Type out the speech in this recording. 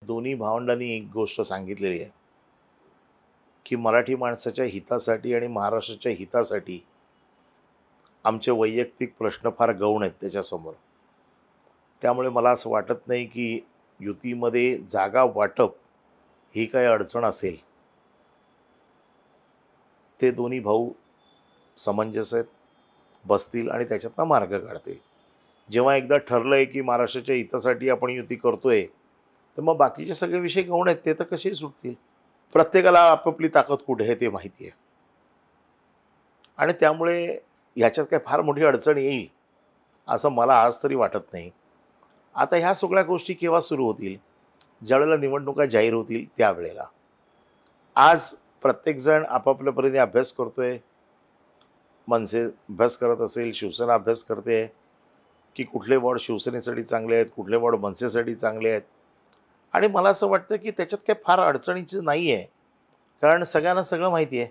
दोन्ही भावंडांनी एक गोष्ट सांगितलेली आहे की मराठी माणसाच्या हितासाठी आणि महाराष्ट्राच्या हितासाठी आमचे वैयक्तिक प्रश्न फार गौण आहेत त्याच्यासमोर. त्यामुळे मला असं वाटत नाही की युतीमध्ये जागा वाटप ही काही अडचण असेल. ते दोन्ही भाऊ समंजस आहेत, बसतील आणि त्याच्यातनं मार्ग काढतील. जेव्हा एकदा ठरलं आहे की महाराष्ट्राच्या हितासाठी आपण युती करतोय, तर मग बाकीचे सगळे विषय गौण आहेत ते तर कसेही सुटतील. प्रत्येकाला आपापली ताकद कुठे आहे ते माहिती आहे आणि त्यामुळे ह्याच्यात काय फार मोठी अडचण येईल असं मला आज तरी वाटत नाही. आता ह्या सगळ्या गोष्टी केव्हा सुरू होतील? ज्यावेळेला निवडणुका जाहीर होतील त्यावेळेला. आज प्रत्येकजण आपापल्या परीने अभ्यास करतोय. मनसे अभ्यास करत असेल, शिवसेना अभ्यास करते की कुठले वॉर्ड शिवसेनेसाठी चांगले आहेत, कुठले वॉर्ड मनसेसाठी चांगले आहेत. आणि मला असं वाटतं की त्याच्यात काही फार अडचणीचं नाही आहे, कारण सगळ्यांना सगळं माहिती आहे.